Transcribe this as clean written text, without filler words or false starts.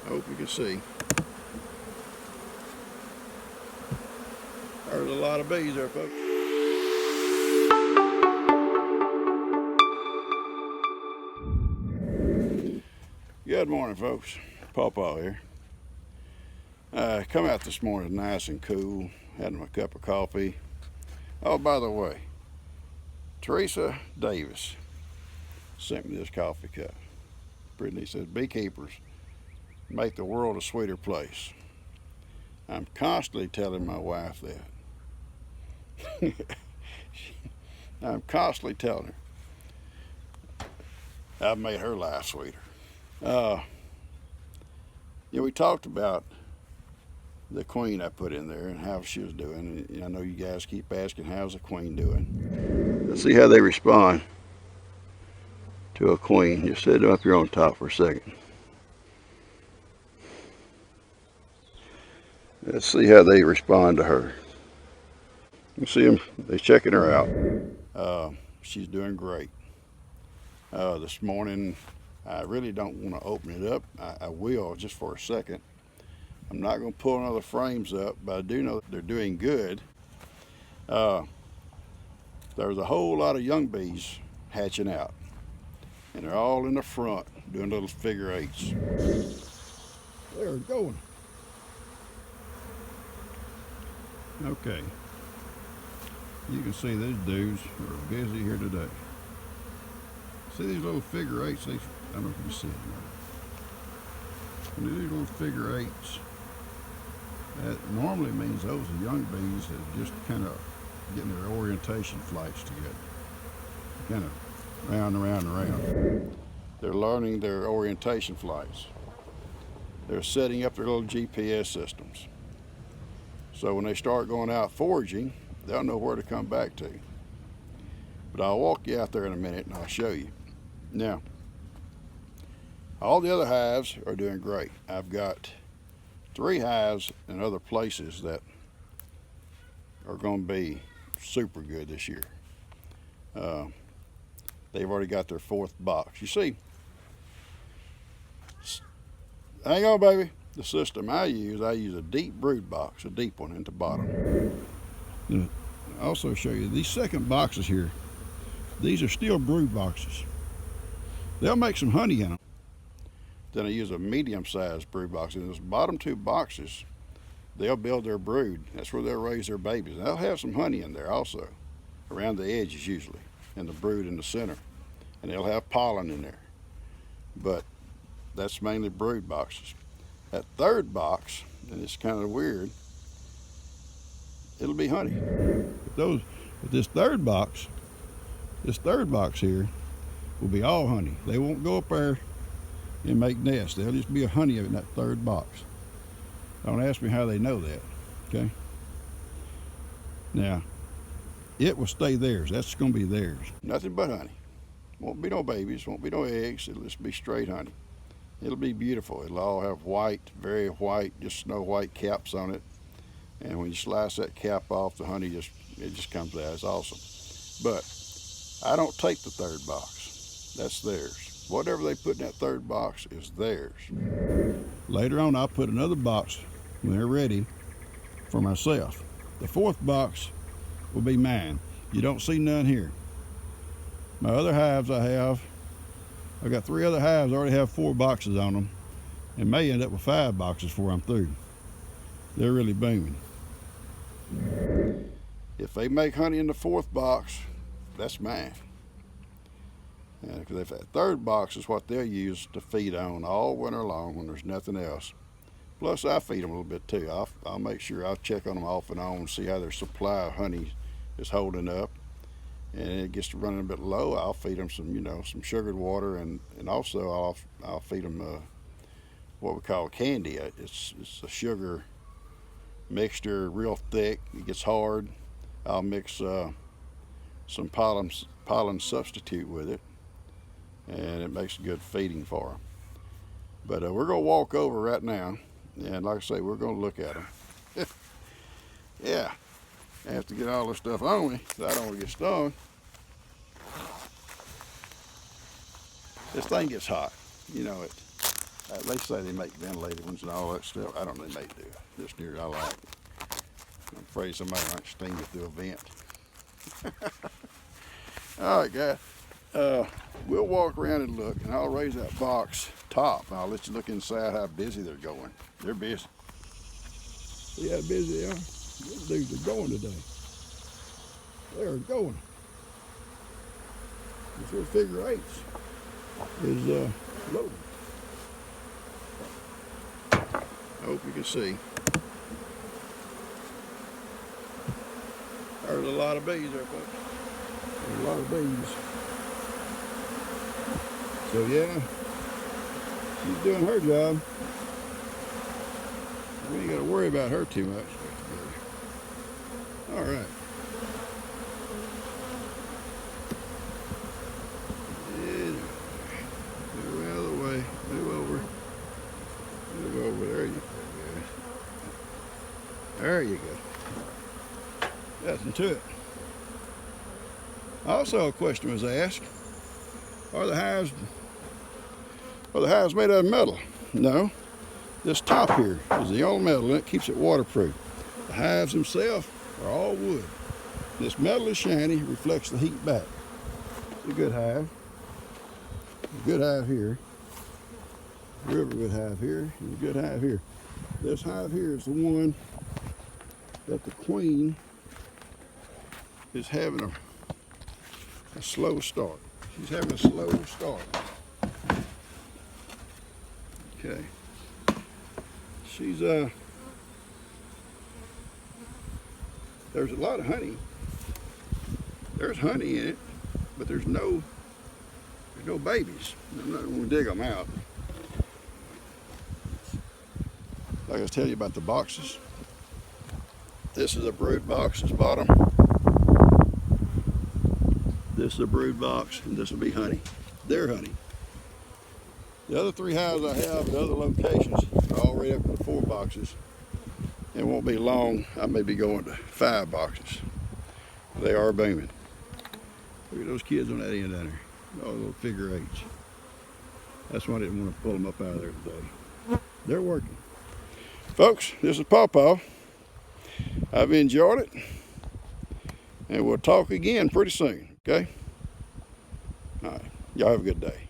I hope you can see. There's a lot of bees there, folks. Good morning, folks. Pawpaw here. Come out this morning nice and cool, had my cup of coffee. Oh, by the way, Teresa Davis sent me this coffee cup. Brittany says, beekeepers make the world a sweeter place. I'm constantly telling my wife that. I'm constantly telling her I've made her life sweeter. We talked about the queen I put in there and how she was doing. And I know you guys keep asking, how's the queen doing? Let's see how they respond to a queen. Just set them up here on top for a second. Let's see how they respond to her. You see them, they're checking her out. She's doing great. This morning, I really don't want to open it up. I will just for a second. I'm not going to pull another frames up, but I do know that they're doing good. There's a whole lot of young bees hatching out, and they're all in the front doing little figure eights. They're going. Okay. You can see these dudes are busy here today. See these little figure eights? I don't know if you can see them. And these little figure eights, that normally means those are young bees that are just kind of getting their orientation flights together. Kind of round and round and round. They're learning their orientation flights. They're setting up their little GPS systems. So when they start going out foraging, they'll know where to come back to. But I'll walk you out there in a minute and I'll show you. Now, all the other hives are doing great. I've got 3 hives in other places that are going to be super good this year. They've already got their 4th box. You see, hang on, baby. The system I use a deep brood box, a deep one at the bottom. I'll also show you these second boxes here. These are still brood boxes. They'll make some honey in them. Then I use a medium-sized brood box. In those bottom 2 boxes, they'll build their brood. That's where they'll raise their babies. And they'll have some honey in there also, around the edges usually, and the brood in the center. And they'll have pollen in there. But that's mainly brood boxes. That 3rd box, and it's kind of weird, it'll be honey. But this third box here will be all honey. They won't go up there and make nests. They'll just be a honey in that 3rd box. Don't ask me how they know that, okay? Now, it will stay theirs. That's going to be theirs. Nothing but honey. Won't be no babies, won't be no eggs. It'll just be straight honey. It'll be beautiful. It'll all have white, very white, just snow white caps on it. And when you slice that cap off, the honey it just comes out. It's awesome. But I don't take the 3rd box. That's theirs. Whatever they put in that 3rd box is theirs. Later on, I'll put another box when they're ready for myself. The 4th box will be mine. You don't see none here. My other hives I've got 3 other hives. I already have 4 boxes on them, and may end up with 5 boxes before I'm through. They're really booming. If they make honey in the 4th box, that's mine. Because that 3rd box is what they'll use to feed on all winter long when there's nothing else. Plus, I feed them a little bit too. I'll make sure I'll check on them off and on and see how their supply of honey is holding up. And it gets to running a bit low, I'll feed them some sugared water, and also I'll feed them what we call candy. It's a sugar mixture, real thick. It gets hard. I'll mix some pollen substitute with it, and it makes good feeding for them. But we're gonna walk over right now, and like I say, we're gonna look at them. Yeah. I have to get all this stuff on me so I don't want to get stung. This thing gets hot, you know it. They say they make ventilated ones and all that stuff. I don't know, they may do. This deer I like. I'm afraid somebody might sting it through a vent. All right, guys. We'll walk around and look, and I'll raise that box top. I'll let you look inside how busy they're going. They're busy. See how busy they are? Those dudes are going today. They are going. This little figure eights is loaded. I hope you can see. There's a lot of bees there, folks. There's a lot of bees. So yeah, she's doing her job. We ain't got to worry about her too much. All right. Move out of the way. Move over. Move over. There you go. There you go. That's into it. Also, a question was asked: Are the hives made out of metal? No. This top here is the only metal, and it keeps it waterproof. The hives themselves are all wood. This metal is shiny, reflects the heat back. It's a good hive. A good hive here. Real good hive here, and a good hive here. This hive here is the one that the queen is having a slow start. She's having a slow start. Okay. She's there's a lot of honey. There's honey in it, but there's no babies. I'm not going to dig them out. Like I was telling you about the boxes. This is a brood box, this bottom. This is a brood box, and this will be honey. Their honey. The other 3 hives I have in other locations are already up to 4 boxes. It won't be long, I may be going to 5 boxes. They are booming. Look at those kids on that end down there. All little figure eights. That's why I didn't want to pull them up out of there today. They're working. Folks, this is Pawpaw. I've enjoyed it. And we'll talk again pretty soon, okay? All right. Y'all have a good day.